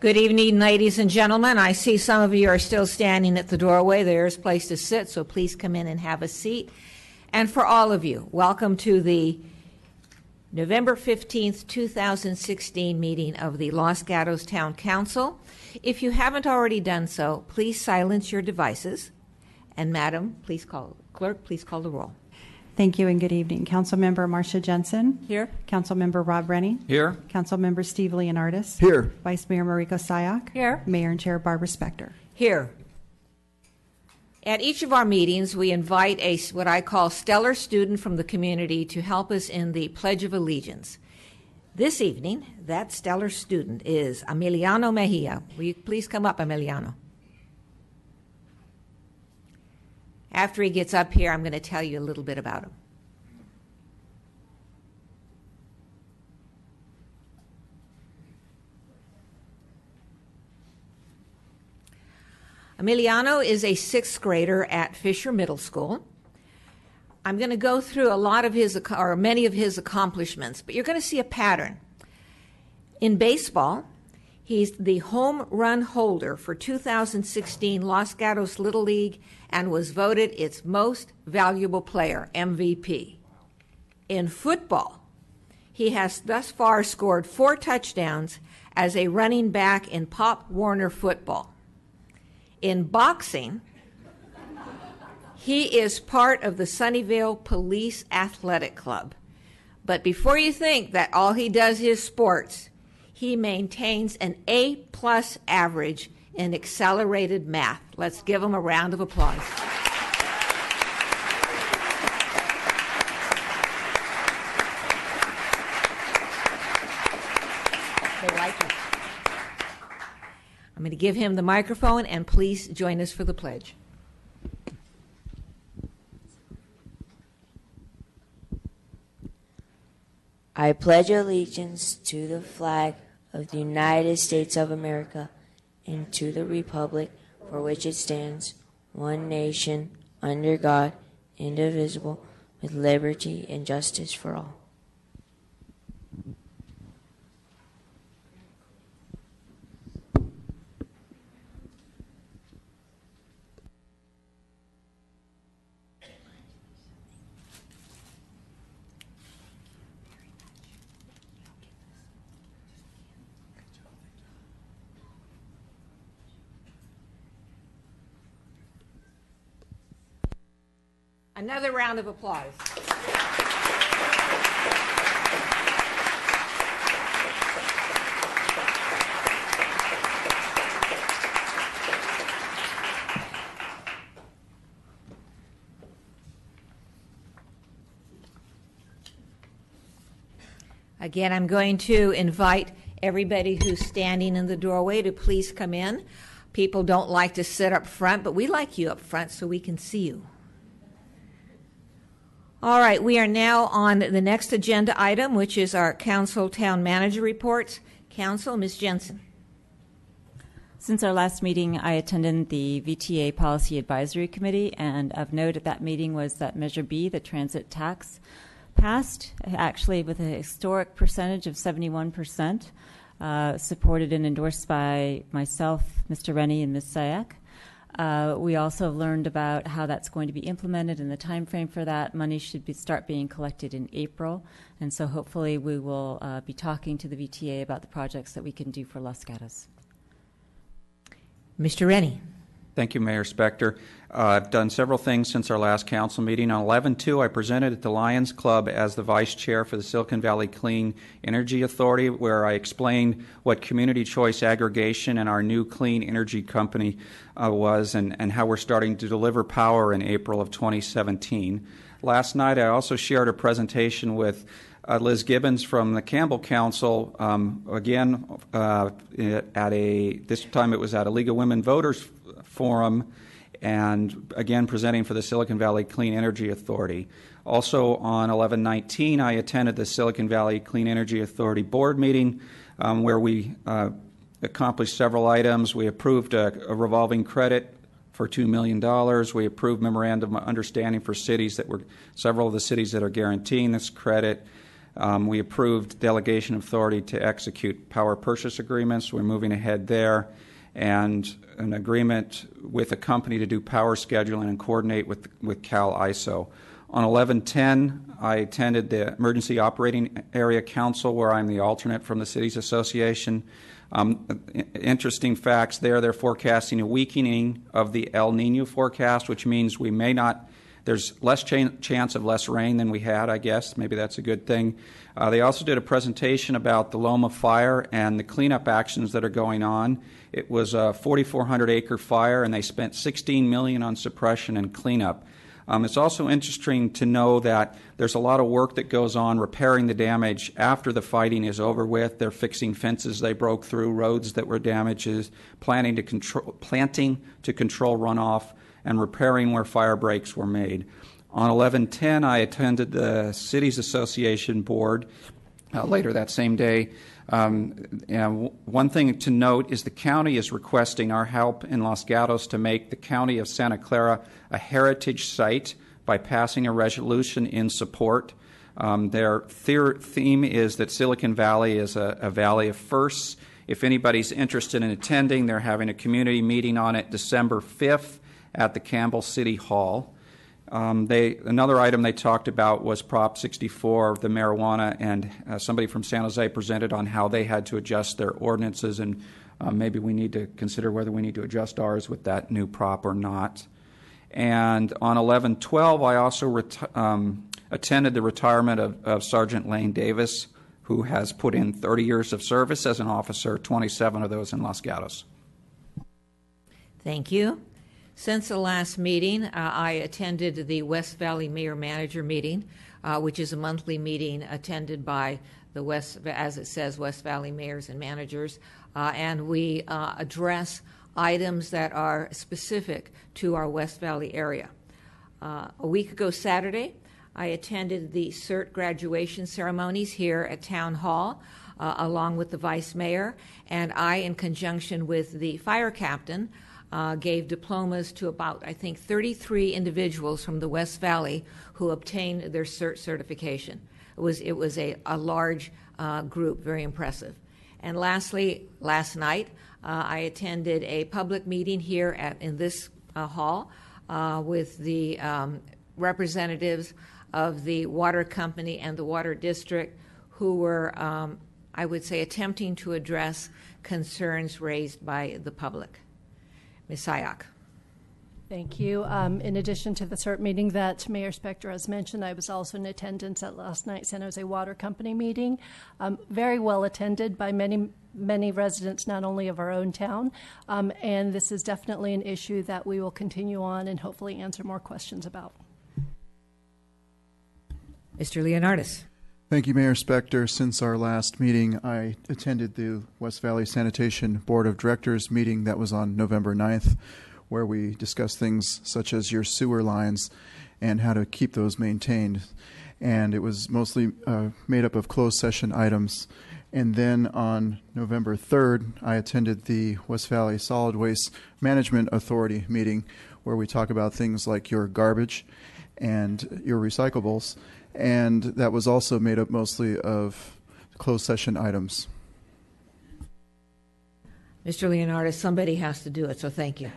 Good evening, ladies and gentlemen. I see some of you are still standing at the doorway. There's a place to sit, so please come in and have a seat. And for all of you, welcome to the November 15th, 2016 meeting of the Los Gatos Town Council. If you haven't already done so, please silence your devices. And Madam, Clerk, please call the roll. Thank you and good evening. Councilmember Marcia Jensen. Here. Councilmember Rob Rennie. Here. Councilmember Steve Leonardis. Here. Vice Mayor Mariko Sayak. Here. Mayor and Chair Barbara Spector. Here. At each of our meetings, we invite what I call stellar student from the community to help us in the Pledge of Allegiance. This evening, that stellar student is Emiliano Mejia. Will you please come up, Emiliano? After he gets up here, I'm going to tell you a little bit about him. Emiliano is a sixth grader at Fisher Middle School. I'm going to go through a lot of his, or many of his accomplishments, but you're going to see a pattern. In baseball, he's the home run holder for 2016 Los Gatos Little League and was voted its most valuable player, MVP. In football, he has thus far scored 4 touchdowns as a running back in Pop Warner football. In boxing, he is part of the Sunnyvale Police Athletic Club. But before you think that all he does is sports, he maintains an A+ average in accelerated math. Let's give him a round of applause. They like it. I'm going to give him the microphone, and please join us for the pledge. I pledge allegiance to the flag of the United States of America and to the republic for which it stands, one nation, under God, indivisible, with liberty and justice for all. Another round of applause. Again, I'm going to invite everybody who's standing in the doorway to please come in. People don't like to sit up front, but we like you up front so we can see you. All right, we are now on the next agenda item, which is our Council Town Manager reports. Council, Ms. Jensen. Since our last meeting, I attended the VTA Policy Advisory Committee, and of note at that meeting was that Measure B, the transit tax, passed, actually with a historic percentage of 71%, supported and endorsed by myself, Mr. Rennie, and Ms. Sayak. We also learned about how that's going to be implemented and the time frame for that. Money should start being collected in April, and so hopefully we will be talking to the VTA about the projects that we can do for Los Gatos. Mr. Rennie. Thank you, Mayor Spector. I've done several things since our last council meeting. On 11/2, I presented at the Lions Club as the vice chair for the Silicon Valley Clean Energy Authority, where I explained what community choice aggregation and our new clean energy company was and how we're starting to deliver power in April of 2017. Last night, I also shared a presentation with Liz Gibbons from the Campbell Council, again, this time it was at a League of Women Voters Forum, and again presenting for the Silicon Valley Clean Energy Authority. Also on 11/19, I attended the Silicon Valley Clean Energy Authority board meeting where we accomplished several items. We approved a revolving credit for $2 million. We approved memorandum of understanding for cities several of the cities that are guaranteeing this credit. We approved delegation of authority to execute power purchase agreements. We're moving ahead there. And an agreement with a company to do power scheduling and coordinate with Cal ISO. On 11/10, I attended the Emergency Operating Area Council, where I'm the alternate from the Cities Association. Interesting facts there. They're forecasting a weakening of the El Nino forecast, which means we may not, there's less chance of less rain than we had, I guess. Maybe that's a good thing. They also did a presentation about the Loma fire and the cleanup actions that are going on. It was a 4,400-acre fire, and they spent $16 million on suppression and cleanup. It's also interesting to know that there's a lot of work that goes on repairing the damage after the fighting is over with. They're fixing fences they broke through, roads that were damaged, planting to control runoff, and repairing where fire breaks were made. On 11/10, I attended the Cities Association board later that same day. And one thing to note is the county is requesting our help in Los Gatos to make the county of Santa Clara a heritage site by passing a resolution in support. Their theme is that Silicon Valley is a valley of firsts. If anybody's interested in attending, they're having a community meeting on it December 5th at the Campbell City Hall. Another item they talked about was Prop 64, the marijuana, and somebody from San Jose presented on how they had to adjust their ordinances, and maybe we need to consider whether we need to adjust ours with that new prop or not. And on 11/12, I also attended the retirement of Sergeant Lane Davis, who has put in 30 years of service as an officer, 27 of those in Los Gatos. Thank you. Since the last meeting, I attended the West Valley Mayor-Manager meeting, which is a monthly meeting attended by the as it says, West Valley mayors and managers, and we address items that are specific to our West Valley area. A week ago Saturday, I attended the CERT graduation ceremonies here at Town Hall, along with the Vice Mayor, and I, in conjunction with the fire captain, gave diplomas to about, I think, 33 individuals from the West Valley who obtained their CERT certification. It was a large group, very impressive. And lastly, last night, I attended a public meeting here in this hall with the representatives of the water company and the water district who were, I would say, attempting to address concerns raised by the public. Ms. Sayak. Thank you. In addition to the CERT meeting that Mayor Spector has mentioned, I was also in attendance at last night's San Jose Water Company meeting. Very well attended by many residents, not only of our own town. And this is definitely an issue that we will continue on and hopefully answer more questions about. Mr. Leonardis. Thank you, Mayor Spector. Since our last meeting, I attended the West Valley Sanitation Board of Directors meeting that was on November 9th, where we discussed things such as your sewer lines and how to keep those maintained. And it was mostly made up of closed session items. And then on November 3rd, I attended the West Valley Solid Waste Management Authority meeting, where we talk about things like your garbage and your recyclables. And that was also made up mostly of closed session items. Mr. Leonardis, somebody has to do it, so thank you.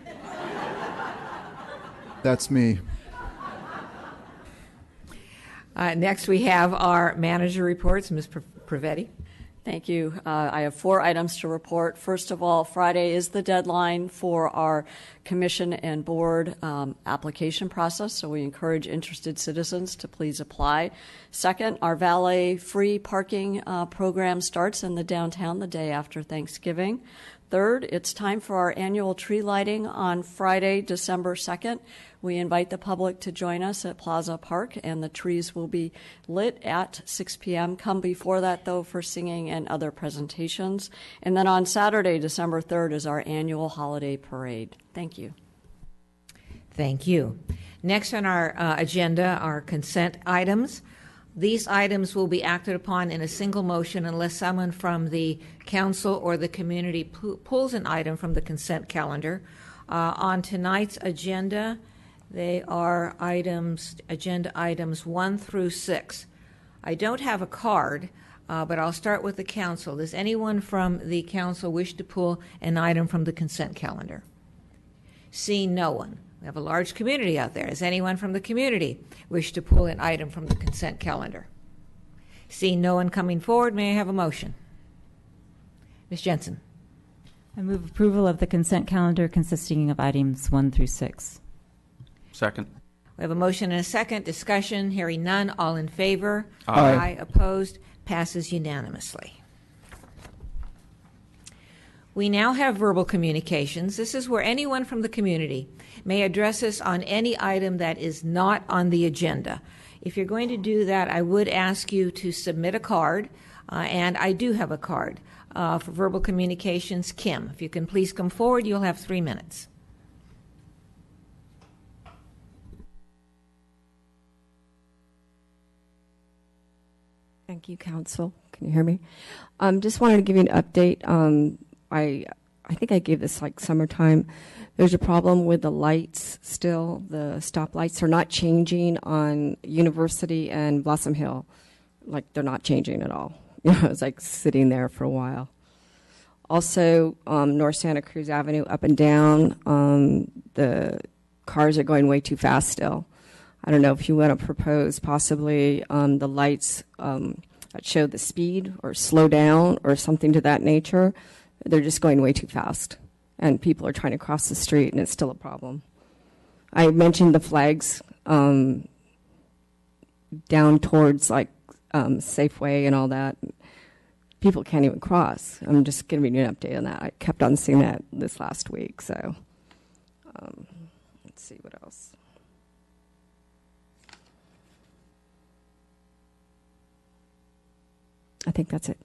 That's me. Next, we have our manager reports. Ms. Pravetti. Thank you. I have 4 items to report. First of all, Friday is the deadline for our commission and board application process, so we encourage interested citizens to please apply. Second, our valet-free parking program starts in the downtown the day after Thanksgiving. Third, it's time for our annual tree lighting on Friday, December 2nd. We invite the public to join us at Plaza Park, and the trees will be lit at 6 p.m. Come before that, though, for singing and other presentations. And then on Saturday, December 3rd, is our annual holiday parade. Thank you. Thank you. Next on our agenda are consent items. These items will be acted upon in a single motion unless someone from the council or the community pulls an item from the consent calendar. On tonight's agenda, they are agenda items 1 through 6. I don't have a card, but I'll start with the council. Does anyone from the council wish to pull an item from the consent calendar? Seeing no one. We have a large community out there. Does anyone from the community wish to pull an item from the consent calendar? Seeing no one coming forward, may I have a motion? Ms. Jensen. I move approval of the consent calendar consisting of items 1 through 6. Second. We have a motion and a second. Discussion. Hearing none. All in favor? Aye. Opposed? Passes unanimously. We now have verbal communications. This is where anyone from the community may address us on any item that is not on the agenda. If you're going to do that, I would ask you to submit a card, and I do have a card for verbal communications. Kim, if you can please come forward, you'll have 3 minutes. Thank you, Council. Can you hear me? Just wanted to give you an update. I think I gave this like summertime. There's a problem with the lights still. The stop lights are not changing on University and Blossom Hill. Like, they're not changing at all. You know, it's like sitting there for a while. Also, North Santa Cruz Avenue up and down, the cars are going way too fast still. I don't know if you want to propose possibly the lights that show the speed or slow down or something to that nature. They're just going way too fast, and people are trying to cross the street, and it's still a problem. I mentioned the flags down towards like Safeway and all that. People can't even cross. I'm just giving you an update on that. I kept on seeing that this last week, so let's see what else. I think that's it.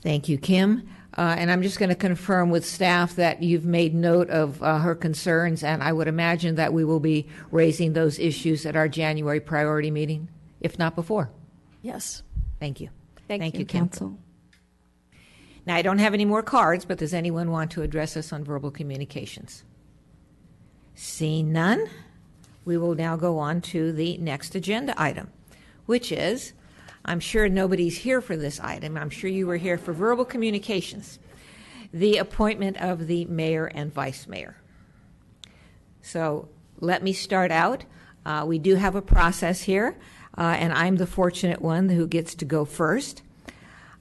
Thank you, Kim. And I'm just going to confirm with staff that you've made note of her concerns, and I would imagine that we will be raising those issues at our January priority meeting, if not before. Yes. Thank you. Thank you, Kim. Council. Now, I don't have any more cards, but does anyone want to address us on verbal communications? Seeing none, we will now go on to the next agenda item, which is, I'm sure nobody's here for this item. I'm sure you were here for verbal communications, the appointment of the mayor and vice mayor. So let me start out. We do have a process here, and I'm the fortunate one who gets to go first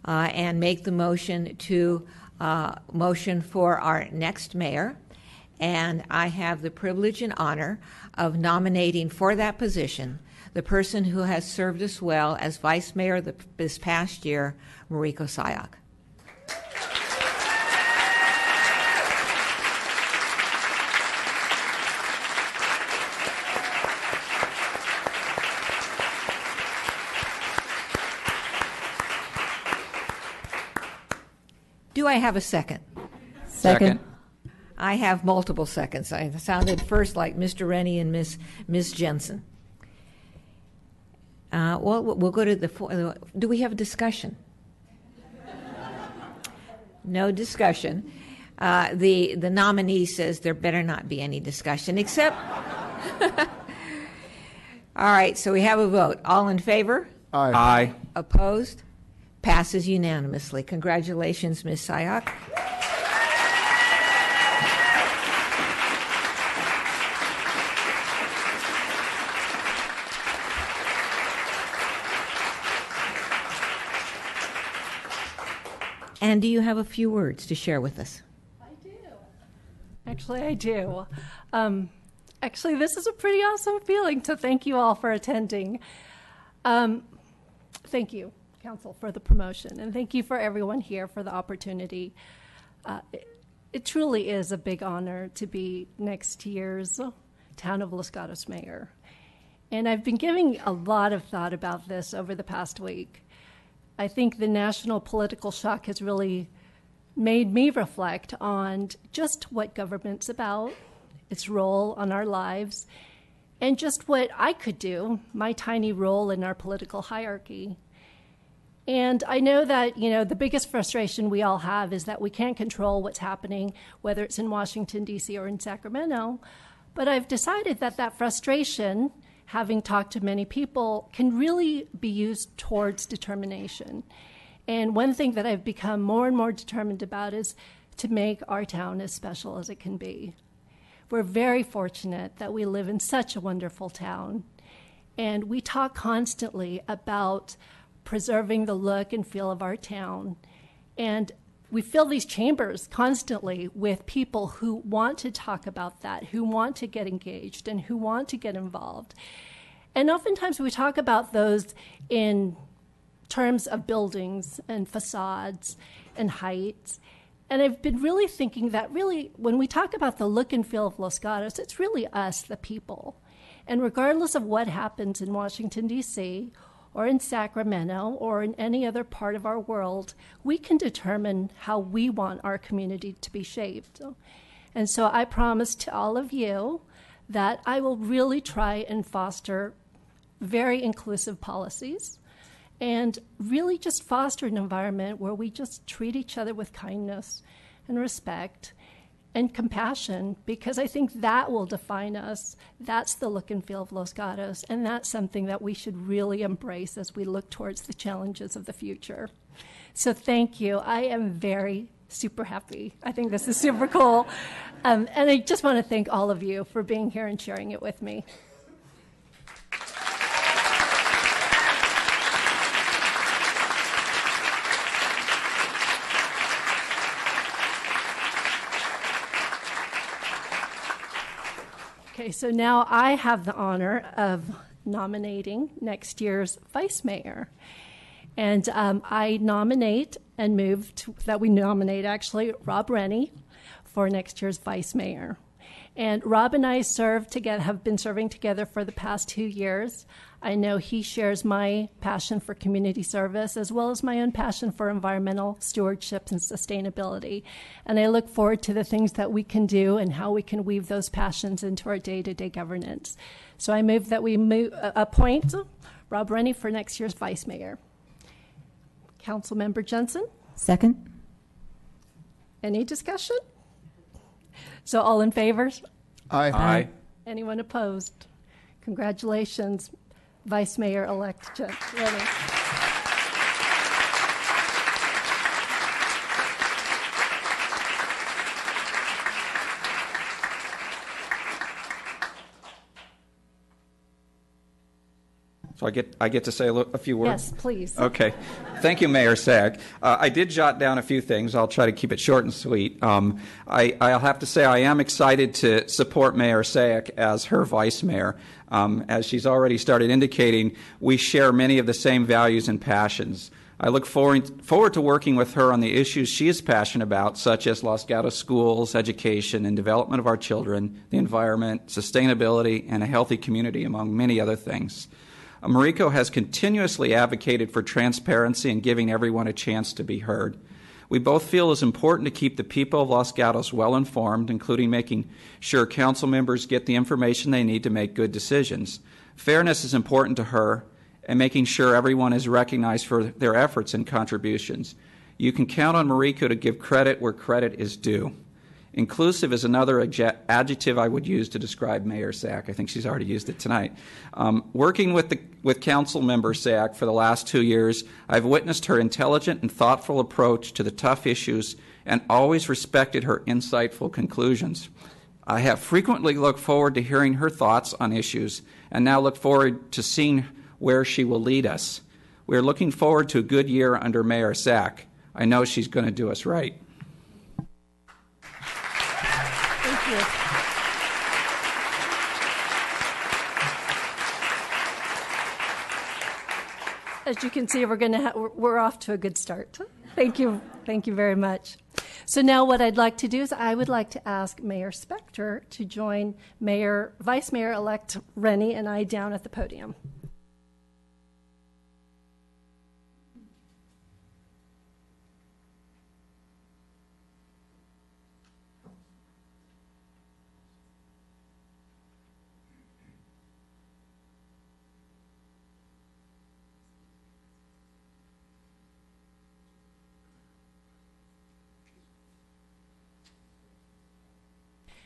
and make the motion to motion for our next mayor. And I have the privilege and honor of nominating for that position the person who has served us well as vice mayor this past year, Mariko Sayak. Do I have a second? Second. I have multiple seconds. I sounded first like Mr. Rennie and Miss Jensen. Well, we'll go to the. Do we have a discussion? No discussion. The nominee says there better not be any discussion, except. All right, so we have a vote. All in favor? Aye. Aye. Opposed? Passes unanimously. Congratulations, Ms. Sayak. And do you have a few words to share with us? I do. Actually, I do. Actually, this is a pretty awesome feeling, so thank you all for attending. Thank you, Council, for the promotion, and thank you for everyone here for the opportunity. It truly is a big honor to be next year's Town of Los Gatos mayor. And I've been giving a lot of thought about this over the past week. I think the national political shock has really made me reflect on just what government's about, its role on our lives, and just what I could do, my tiny role in our political hierarchy. And I know that, the biggest frustration we all have is that we can't control what's happening, whether it's in Washington, D.C. or in Sacramento. But I've decided that frustration having talked to many people, can really be used towards determination. And one thing that I've become more and more determined about is to make our town as special as it can be. We're very fortunate that we live in such a wonderful town. And we talk constantly about preserving the look and feel of our town. And we fill these chambers constantly with people who want to talk about that, who want to get engaged, and who want to get involved. And oftentimes we talk about those in terms of buildings and facades and heights. And I've been really thinking that really, when we talk about the look and feel of Los Gatos, it's really us, the people. And regardless of what happens in Washington, D.C., or in Sacramento, or in any other part of our world, we can determine how we want our community to be shaped. And so I promise to all of you that I will really try and foster very inclusive policies and really just foster an environment where we just treat each other with kindness and respect and compassion, because I think that will define us. That's the look and feel of Los Gatos, and that's something that we should really embrace as we look towards the challenges of the future. So thank you. I am very super happy. I think this is super cool. And I just want to thank all of you for being here and sharing it with me. Okay, so now I have the honor of nominating next year's vice mayor. And I nominate and move that we nominate, actually, Rob Rennie for next year's vice mayor. And Rob and I have been serving together for the past 2 years. I know he shares my passion for community service as well as my own passion for environmental stewardship and sustainability. And I look forward to the things that we can do and how we can weave those passions into our day-to-day governance. So I move that we appoint Rob Rennie for next year's vice mayor. Councilmember Jensen? Second. Any discussion? So all in favor? Aye. Aye. Anyone opposed? Congratulations, Vice Mayor-elect Rennie. So I get to say a few words? Yes, please. Okay. Thank you, Mayor Sack. I did jot down a few things. I'll try to keep it short and sweet. I'll have to say I am excited to support Mayor Sack as her vice mayor. As she's already started indicating, we share many of the same values and passions. I look forward to working with her on the issues she is passionate about, such as Los Gatos schools, education, and development of our children, the environment, sustainability, and a healthy community, among many other things. Mariko has continuously advocated for transparency and giving everyone a chance to be heard. We both feel it's important to keep the people of Los Gatos well informed, including making sure council members get the information they need to make good decisions. Fairness is important to her, and making sure everyone is recognized for their efforts and contributions. You can count on Mariko to give credit where credit is due. Inclusive is another adjective I would use to describe Mayor Sack. I think she's already used it tonight. Working with Council Member Sack for the last 2 years, I've witnessed her intelligent and thoughtful approach to the tough issues and always respected her insightful conclusions. I have frequently looked forward to hearing her thoughts on issues and now look forward to seeing where she will lead us. We are looking forward to a good year under Mayor Sack. I know she's going to do us right. As you can see, we're off to a good start. Thank you very much. So now what I'd like to do is I would like to ask Mayor Spector to join Vice Mayor-elect Rennie and I down at the podium.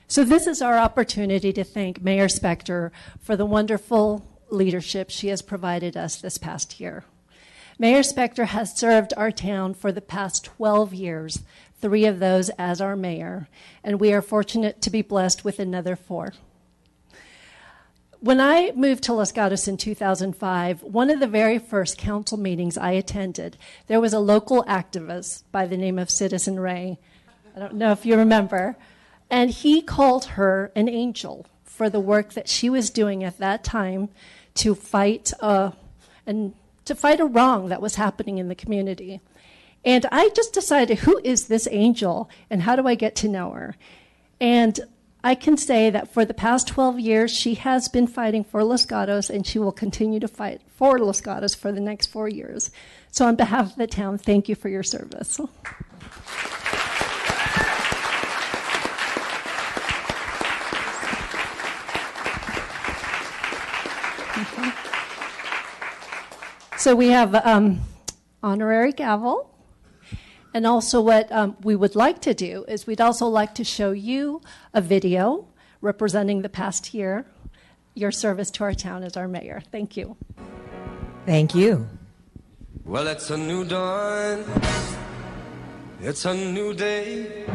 So this is our opportunity to thank Mayor Spector for the wonderful leadership she has provided us this past year. Mayor Spector has served our town for the past 12 years, 3 of those as our mayor, and we are fortunate to be blessed with another 4. When I moved to Los Gatos in 2005, one of the very first council meetings I attended, there was a local activist by the name of Citizen Ray. I don't know if you remember. And he called her an angel for the work that she was doing at that time to fight a wrong that was happening in the community. And I just decided, who is this angel and how do I get to know her? And I can say that for the past 12 years, she has been fighting for Los Gatos, and she will continue to fight for Los Gatos for the next 4 years. So on behalf of the town, thank you for your service. So we have honorary gavel. And also what we would like to do is we'd also like to show you a video representing the past year, your service to our town as our mayor. Thank you. Thank you. Well, it's a new dawn. It's a new day.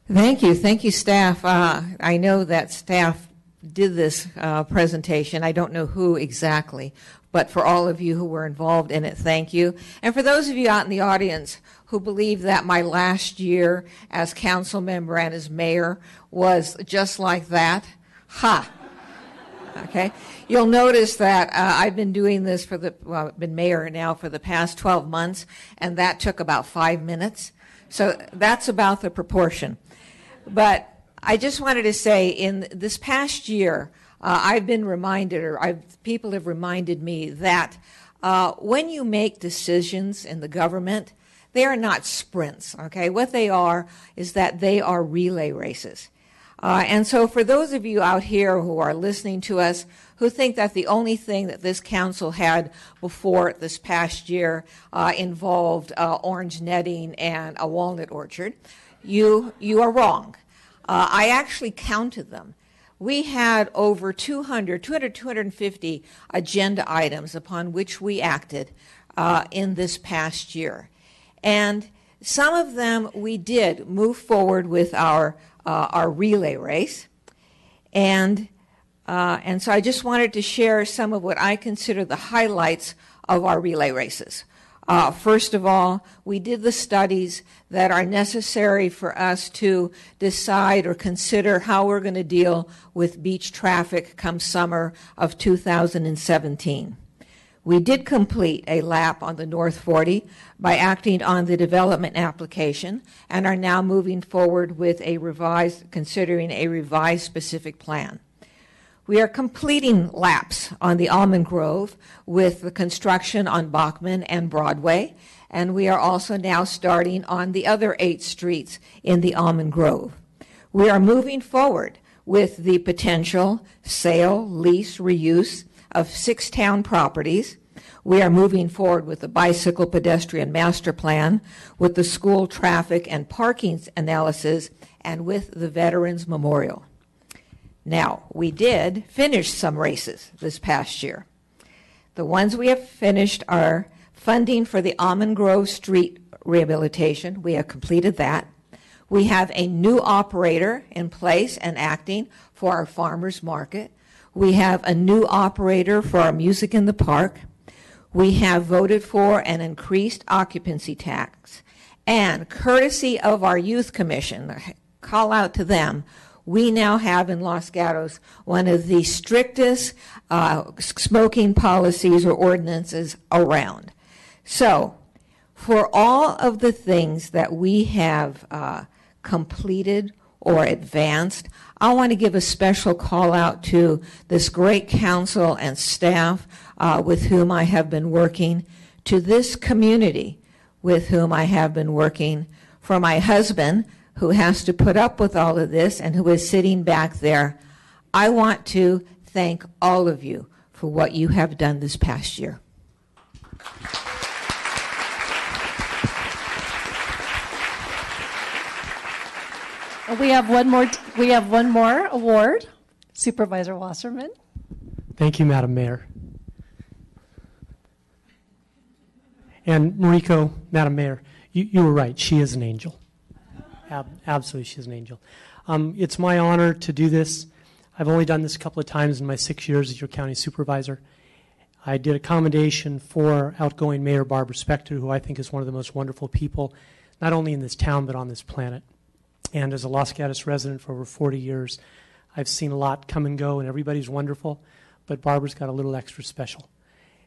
Thank you. Thank you, staff. I know that staff did this presentation. I don't know who exactly, but for all of you who were involved in it, thank you. And for those of you out in the audience who believe that my last year as council member and as mayor was just like that, ha! Okay, you'll notice that I've been doing this I've been mayor now for the past 12 months, and that took about 5 minutes. So that's about the proportion. But I just wanted to say, in this past year, I've been reminded, people have reminded me that when you make decisions in the government, they are not sprints, okay? What they are is that they are relay races. And so for those of you out here who are listening to us who think that the only thing that this council had before this past year involved orange netting and a walnut orchard, you are wrong. I actually counted them. We had over 250 agenda items upon which we acted in this past year. And some of them we did move forward with our relay race. And so I just wanted to share some of what I consider the highlights of our relay races. First of all, we did the studies that are necessary for us to decide or consider how we're going to deal with beach traffic come summer of 2017. We did complete a lap on the North 40 by acting on the development application and are now moving forward with considering a revised specific plan. We are completing laps on the Almond Grove with the construction on Bachman and Broadway, and we are also now starting on the other 8 streets in the Almond Grove. We are moving forward with the potential sale, lease, reuse of 6 town properties. We are moving forward with the bicycle pedestrian master plan, with the school traffic and parking analysis, and with the Veterans Memorial. Now, we did finish some races this past year. The ones we have finished are funding for the Almond Grove Street rehabilitation. We have completed that. We have a new operator in place and acting for our farmers market. We have a new operator for our music in the park. We have voted for an increased occupancy tax. And courtesy of our youth commission, call out to them, we now have in Los Gatos one of the strictest smoking policies or ordinances around. So for all of the things that we have completed or advanced, I want to give a special call out to this great council and staff with whom I have been working, to this community with whom I have been working, for my husband, who has to put up with all of this and who is sitting back there. I want to thank all of you for what you have done this past year. We have one more award. Supervisor Wasserman. Thank you, Madam Mayor. And Mariko, Madam Mayor, you were right. She is an angel. Absolutely, she's an angel. It's my honor to do this. I've only done this a couple of times in my 6 years as your county supervisor. I did a commendation for outgoing Mayor Barbara Spector, who I think is one of the most wonderful people, not only in this town, but on this planet. And as a Los Gatos resident for over 40 years, I've seen a lot come and go, and everybody's wonderful, but Barbara's got a little extra special.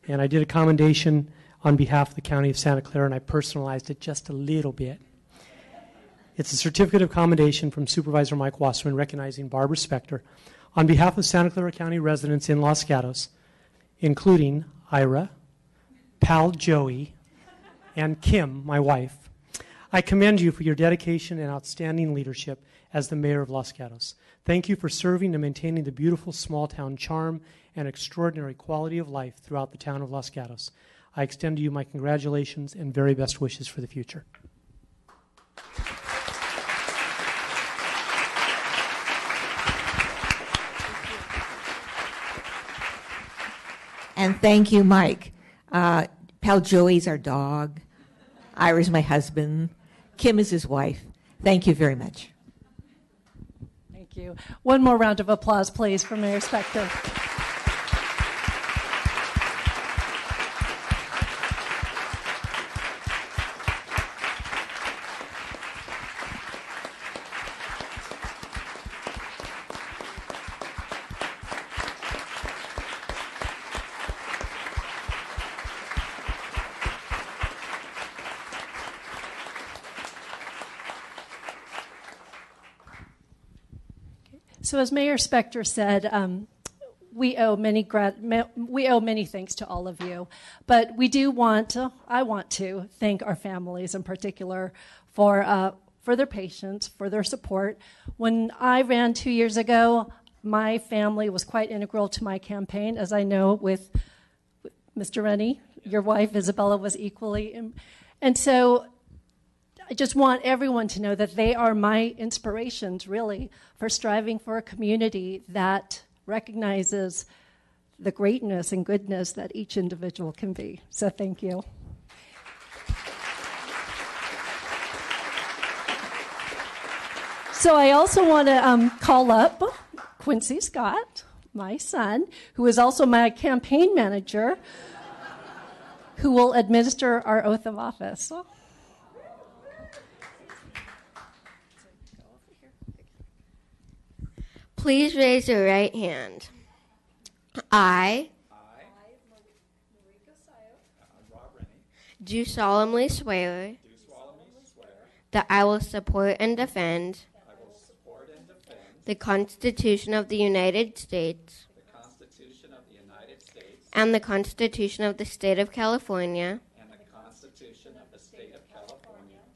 And I did a commendation on behalf of the County of Santa Clara, and I personalized it just a little bit. It's a certificate of commendation from Supervisor Mike Wasserman recognizing Barbara Spector on behalf of Santa Clara County residents in Los Gatos, including Ira, pal Joey, and Kim, my wife. I commend you for your dedication and outstanding leadership as the mayor of Los Gatos. Thank you for serving and maintaining the beautiful small town charm and extraordinary quality of life throughout the town of Los Gatos. I extend to you my congratulations and very best wishes for the future. And thank you, Mike. Pal Joey's our dog. Ira's my husband. Kim is his wife. Thank you very much. Thank you. One more round of applause, please, for Mayor Spector. So as Mayor Spector said, we owe many thanks to all of you, but I want to thank our families in particular for their patience, for their support. When I ran 2 years ago, my family was quite integral to my campaign, as I know with Mr. Rennie, your wife Isabella was equally, and so I just want everyone to know that they are my inspirations, really, for striving for a community that recognizes the greatness and goodness that each individual can be. So thank you. So I also want to call up Quincy Scott, my son, who is also my campaign manager, who will administer our oath of office. Please raise your right hand. I do solemnly swear that I will support and defend the Constitution of the United States and the Constitution of the State of California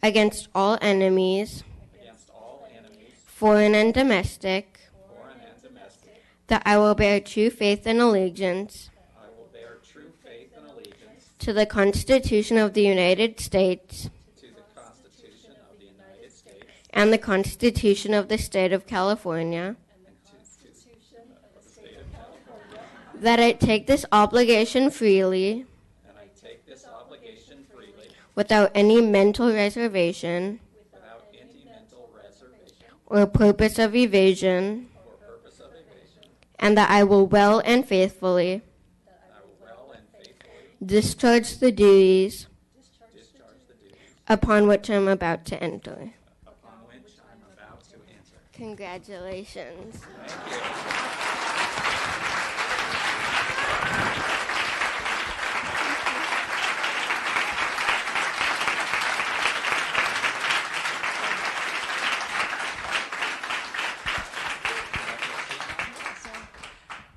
against all enemies, foreign and domestic, that I will bear true faith and allegiance to the Constitution of the United States and the Constitution of the State of California, that I take this obligation freely without any mental reservation or purpose of evasion, and that I will well and faithfully discharge the duties upon which I'm about to enter. Congratulations.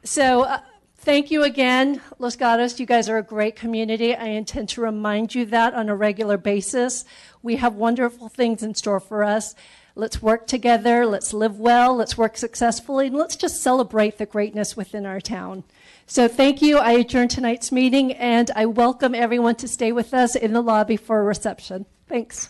So thank you again, Los Gatos. You guys are a great community. I intend to remind you that on a regular basis. We have wonderful things in store for us. Let's work together. Let's live well. Let's work successfully. And let's just celebrate the greatness within our town. So thank you. I adjourn tonight's meeting, and I welcome everyone to stay with us in the lobby for a reception. Thanks.